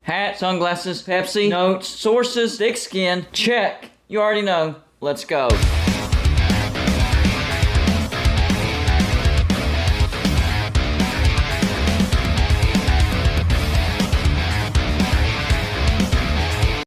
Hat, sunglasses, Pepsi, notes, sources, thick skin, check. You already know. Let's go.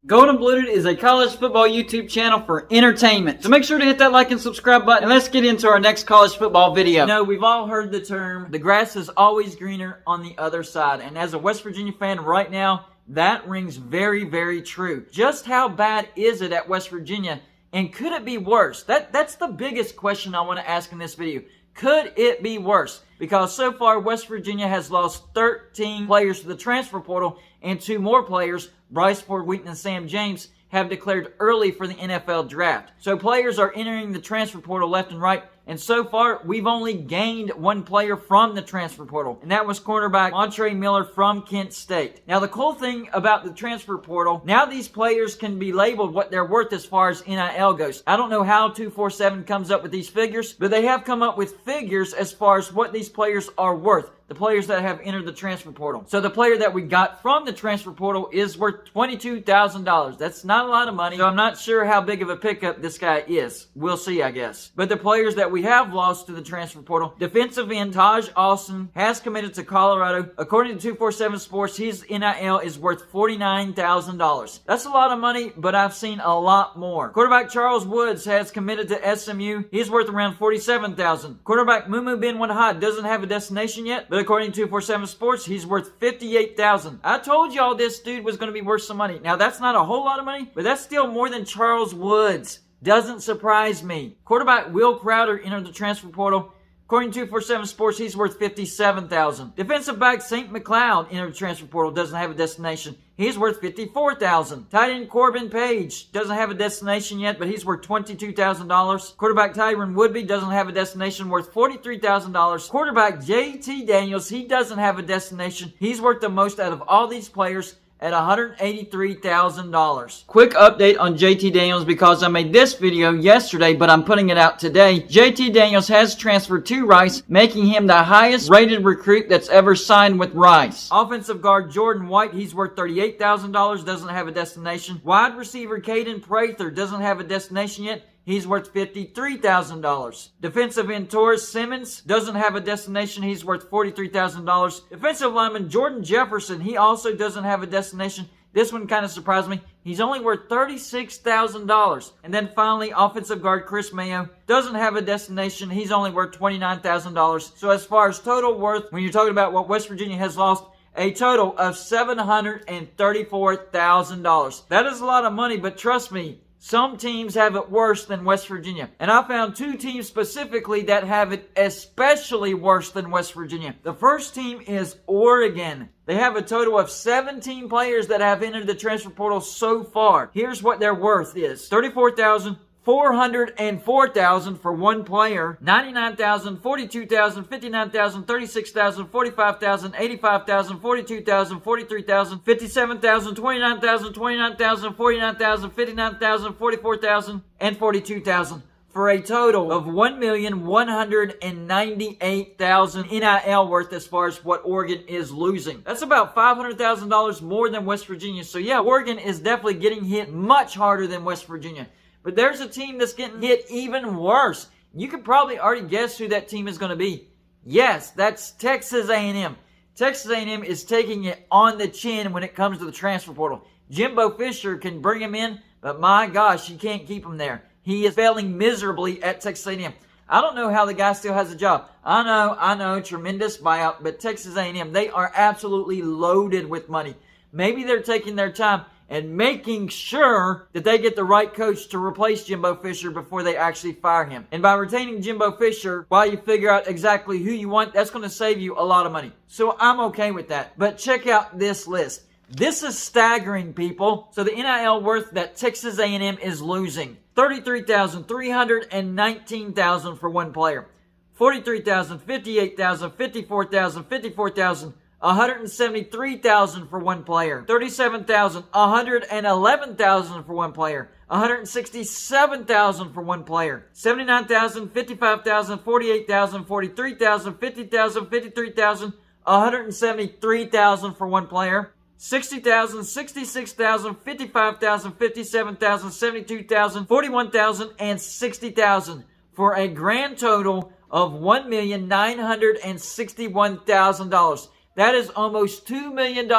Golden Blued is a college football YouTube channel for entertainment. So make sure to hit that like and subscribe button, and let's get into our next college football video. You know, we've all heard the term, the grass is always greener on the other side. And as a West Virginia fan right now, that rings very, very true. Just how bad is it at West Virginia? And could it be worse? That's the biggest question I want to ask in this video. Could it be worse? Because so far, West Virginia has lost 13 players to the transfer portal, and 2 more players, Bryce Ford Wheaton and Sam James, have declared early for the NFL draft. So players are entering the transfer portal left and right, and so far, we've only gained 1 player from the transfer portal, and that was cornerback Montre Miller from Kent State. Now, the cool thing about the transfer portal, now these players can be labeled what they're worth as far as NIL goes. I don't know how 247 comes up with these figures, but they have come up with figures as far as what these players are worth. The players that have entered the transfer portal. So the player that we got from the transfer portal is worth $22,000. That's not a lot of money, so I'm not sure how big of a pickup this guy is. We'll see, I guess. But the players that we have lost to the transfer portal, defensive end Taj Austin has committed to Colorado. According to 247 Sports, his NIL is worth $49,000. That's a lot of money, but I've seen a lot more. Quarterback Charles Woods has committed to SMU. He's worth around $47,000. Quarterback Mumu Ben Wadahad doesn't have a destination yet, but according to 247 Sports, he's worth $58,000. I told y'all this dude was going to be worth some money. Now, that's not a whole lot of money, but that's still more than Charles Woods. Doesn't surprise me. Quarterback Will Crowder entered the transfer portal. According to 247 Sports, he's worth $57,000. Defensive back St. McLeod entered the transfer portal, doesn't have a destination. He's worth $54,000. Tight end Corbin Page doesn't have a destination yet, but he's worth $22,000. Quarterback Tyron Woodby doesn't have a destination, worth $43,000. Quarterback JT Daniels, he doesn't have a destination. He's worth the most out of all these players at $183,000. Quick update on JT Daniels because I made this video yesterday, but I'm putting it out today. JT Daniels has transferred to Rice, making him the highest rated recruit that's ever signed with Rice. Offensive guard Jordan White, he's worth $38,000, doesn't have a destination. Wide receiver Caden Prather doesn't have a destination yet. He's worth $53,000. Defensive end Torres Simmons doesn't have a destination. He's worth $43,000. Defensive lineman Jordan Jefferson, he also doesn't have a destination. This one kind of surprised me. He's only worth $36,000. And then finally, offensive guard Chris Mayo doesn't have a destination. He's only worth $29,000. So as far as total worth, when you're talking about what West Virginia has lost, a total of $734,000. That is a lot of money, but trust me, some teams have it worse than West Virginia. And I found 2 teams specifically that have it especially worse than West Virginia. The first team is Oregon. They have a total of 17 players that have entered the transfer portal so far. Here's what their worth is. $34,000. $404,000 for 1 player, $99,000, $42,000, $59,000, $36,000, $45,000, $85,000, $42,000, $43,000, $57,000, $29,000, $29,000, $49,000, $59,000, $44,000, and $42,000. For a total of $1,198,000 NIL worth as far as what Oregon is losing. That's about $500,000 more than West Virginia. So yeah, Oregon is definitely getting hit much harder than West Virginia. But there's a team that's getting hit even worse. You could probably already guess who that team is going to be. Yes, that's Texas A&M. Texas A&M is taking it on the chin when it comes to the transfer portal. Jimbo Fisher can bring him in, but my gosh, you can't keep him there. He is failing miserably at Texas A&M. I don't know how the guy still has a job. I know, tremendous buyout, but Texas A&M, they are absolutely loaded with money. Maybe they're taking their time and making sure that they get the right coach to replace Jimbo Fisher before they actually fire him. And by retaining Jimbo Fisher, while you figure out exactly who you want, that's going to save you a lot of money. So I'm okay with that. But check out this list. This is staggering, people. So the NIL worth that Texas A&M is losing. $33,000, $319,000 for 1 player. $43,000, $58,000, $54,000, $54,000. $173,000 for 1 player. $37,000, $111,000 for 1 player. $167,000 for 1 player. $79,000, $55,000, $48,000, $43,000, $50,000, $53,000, $173,000 for 1 player. $60,000, $66,000, $55,000, $57,000, $72,000, $41,000, and $60,000 for a grand total of $1,961,000. That is almost $2 million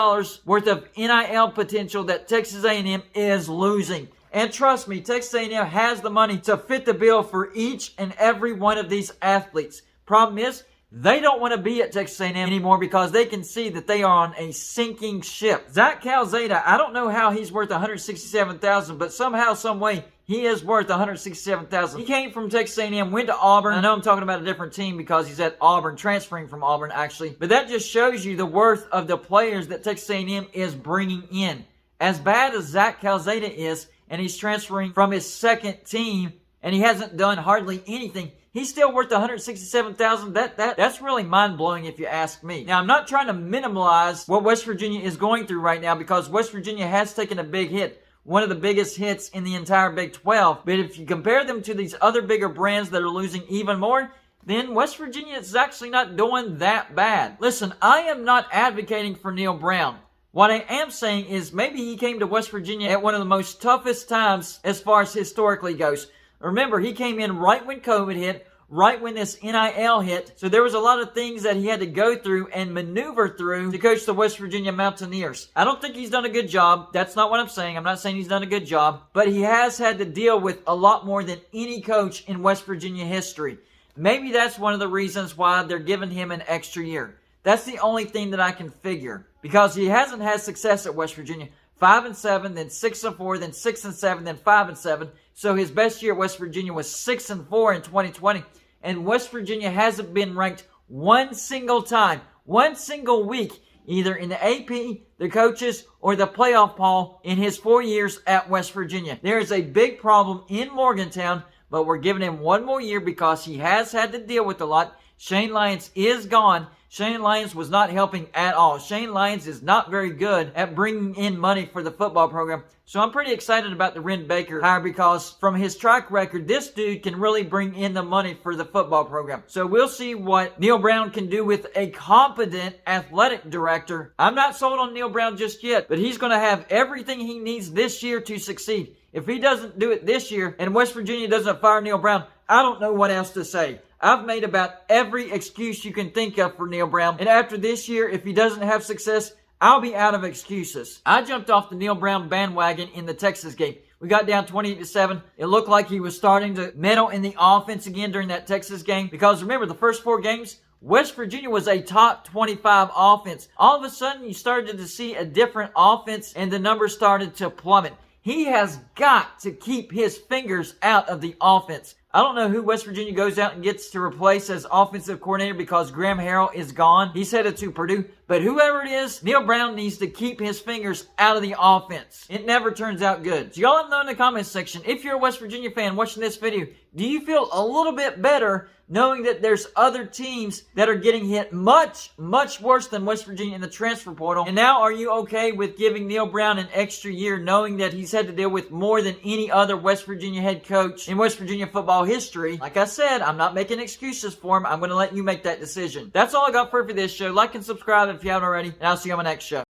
worth of NIL potential that Texas A&M is losing. And trust me, Texas A&M has the money to fit the bill for each and every one of these athletes. Problem is, they don't want to be at Texas A&M anymore because they can see that they are on a sinking ship. Zach Calzada, I don't know how he's worth $167,000, but somehow, some way, he is worth $167,000. He came from Texas A&M, went to Auburn. I know I'm talking about a different team because he's at Auburn, transferring from Auburn, actually. But that just shows you the worth of the players that Texas A&M is bringing in. As bad as Zach Calzada is, and he's transferring from his second team, and he hasn't done hardly anything, he's still worth $167,000. That's really mind-blowing if you ask me. Now, I'm not trying to minimize what West Virginia is going through right now because West Virginia has taken a big hit. One of the biggest hits in the entire Big 12. But if you compare them to these other bigger brands that are losing even more, then West Virginia is actually not doing that bad. Listen, I am not advocating for Neal Brown. What I am saying is maybe he came to West Virginia at one of the most toughest times as far as historically goes. Remember, he came in right when COVID hit, right when this NIL hit. So there was a lot of things that he had to go through and maneuver through to coach the West Virginia Mountaineers. I don't think he's done a good job. That's not what I'm saying. I'm not saying he's done a good job. But he has had to deal with a lot more than any coach in West Virginia history. Maybe that's one of the reasons why they're giving him an extra year. That's the only thing that I can figure. Because he hasn't had success at West Virginia. 5-7, then 6-4, then 6-7, then 5-7. So his best year at West Virginia was 6-4 in 2020. And West Virginia hasn't been ranked one single time, one single week, either in the AP, the coaches, or the playoff poll in his 4 years at West Virginia. There is a big problem in Morgantown, but we're giving him one more year because he has had to deal with a lot. Shane Lyons is gone. Shane Lyons was not helping at all. Shane Lyons is not very good at bringing in money for the football program. So I'm pretty excited about the Ren Baker hire because from his track record, this dude can really bring in the money for the football program. So we'll see what Neal Brown can do with a competent athletic director. I'm not sold on Neal Brown just yet, but he's going to have everything he needs this year to succeed. If he doesn't do it this year and West Virginia doesn't fire Neal Brown, I don't know what else to say. I've made about every excuse you can think of for Neal Brown. And after this year, if he doesn't have success, I'll be out of excuses. I jumped off the Neal Brown bandwagon in the Texas game. We got down 28-7. It looked like he was starting to meddle in the offense again during that Texas game. Because remember, the first 4 games, West Virginia was a top 25 offense. All of a sudden, you started to see a different offense and the numbers started to plummet. He has got to keep his fingers out of the offense. I don't know who West Virginia goes out and gets to replace as offensive coordinator because Graham Harrell is gone. He's headed to Purdue. But whoever it is, Neal Brown needs to keep his fingers out of the offense. It never turns out good. So y'all let me know in the comments section, if you're a West Virginia fan watching this video, do you feel a little bit better knowing that there's other teams that are getting hit much, much worse than West Virginia in the transfer portal? And now are you okay with giving Neal Brown an extra year knowing that he's had to deal with more than any other West Virginia head coach in West Virginia football history? Like I said, I'm not making excuses for him. I'm going to let you make that decision. That's all I got for this show. Like and subscribe if you haven't already, and I'll see you on my next show.